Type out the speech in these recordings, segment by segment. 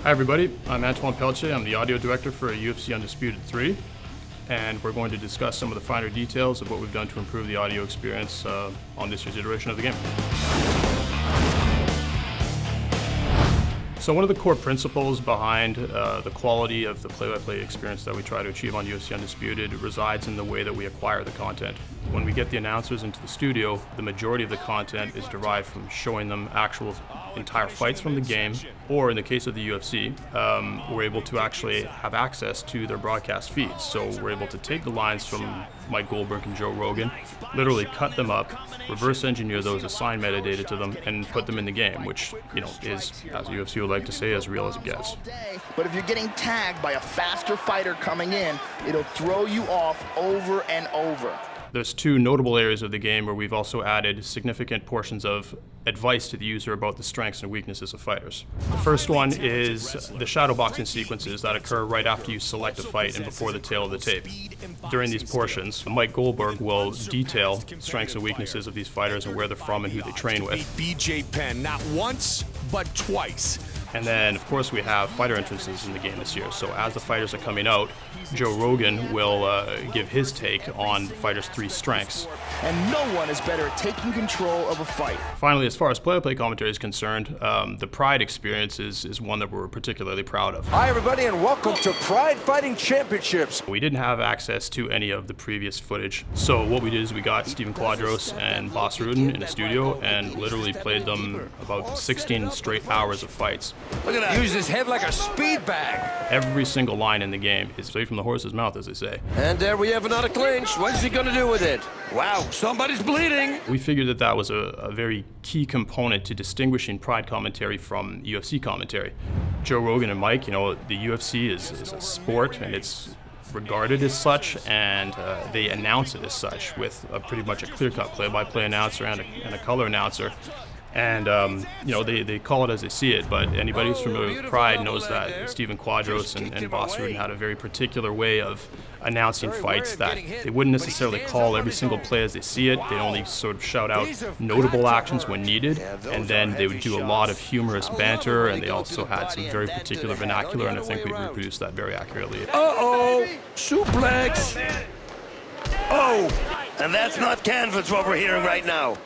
Hi everybody, I'm Antoine Pelletier. I'm the audio director for UFC Undisputed 3, and we're going to discuss some of the finer details of what we've done to improve the audio experience on this year's iteration of the game. So one of the core principles behind the quality of the play-by-play experience that we try to achieve on UFC Undisputed resides in the way that we acquire the content. When we get the announcers into the studio, the majority of the content is derived from showing them actual entire fights from the game, or in the case of the UFC, we're able to actually have access to their broadcast feeds. So we're able to take the lines from Mike Goldberg and Joe Rogan, literally cut them up, reverse engineer those, assign metadata to them, and put them in the game, which, you know, is, as UFC would like to say, as real as it gets. But if you're getting tagged by a faster fighter coming in, it'll throw you off over and over. There's two notable areas of the game where we've also added significant portions of advice to the user about the strengths and weaknesses of fighters. The first one is the shadowboxing sequences that occur right after you select a fight and before the tail of the tape. During these portions, Mike Goldberg will detail strengths and weaknesses of these fighters and where they're from and who they train with. BJ Penn, not once, but twice. And then, of course, we have fighter entrances in the game this year. So as the fighters are coming out, Joe Rogan will give his take on fighters' three strengths. And no one is better at taking control of a fight. Finally, as far as play-by-play commentary is concerned, the Pride experience is one that we're particularly proud of. Hi, everybody, and welcome to Pride Fighting Championships. We didn't have access to any of the previous footage. So what we did is we got Steven Quadros and Boss Rudin in a studio and literally played them about 16 straight hours of fights. Look at that. Use his head like a speed bag. Every single line in the game is straight from the horse's mouth, as they say. And there we have another clinch. What's he going to do with it? Wow, somebody's bleeding. We figured that that was a very key component to distinguishing Pride commentary from UFC commentary. Joe Rogan and Mike, you know, the UFC is a sport and it's regarded as such, and they announce it as such with pretty much a clear-cut play-by-play announcer and a color announcer. And, you know, they call it as they see it, but anybody who's familiar with Pride knows that Steven Quadros and Boss Rudin had a very particular way of announcing fights that they wouldn't necessarily call every single play as they see it. They'd only sort of shout out notable actions when needed, and then they would do a lot of humorous banter, and they also had some very particular vernacular, and I think we've reproduced that very accurately. Uh-oh, suplex. Oh, and that's not canvas what we're hearing right now.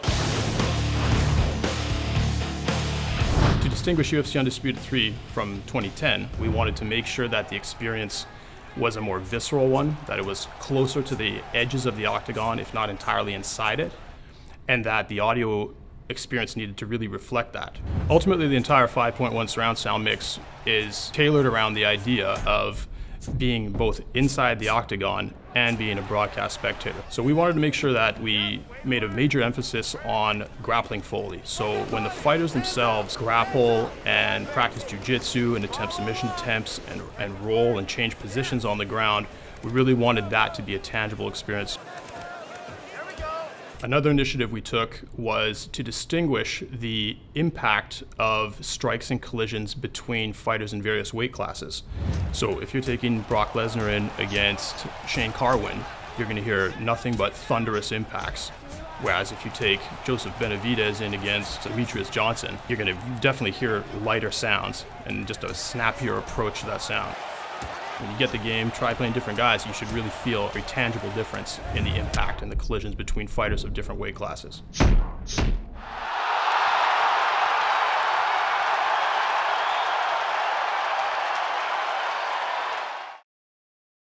To distinguish UFC Undisputed 3 from 2010, we wanted to make sure that the experience was a more visceral one, that it was closer to the edges of the octagon, if not entirely inside it, and that the audio experience needed to really reflect that. Ultimately, the entire 5.1 surround sound mix is tailored around the idea of being both inside the octagon and being a broadcast spectator. So we wanted to make sure that we made a major emphasis on grappling Foley. So when the fighters themselves grapple and practice jiu-jitsu and attempt submission attempts and roll and change positions on the ground, we really wanted that to be a tangible experience. Another initiative we took was to distinguish the impact of strikes and collisions between fighters in various weight classes. So if you're taking Brock Lesnar in against Shane Carwin, you're going to hear nothing but thunderous impacts. Whereas if you take Joseph Benavidez in against Demetrius Johnson, you're going to definitely hear lighter sounds and just a snappier approach to that sound. When you get the game, try playing different guys, you should really feel a tangible difference in the impact and the collisions between fighters of different weight classes.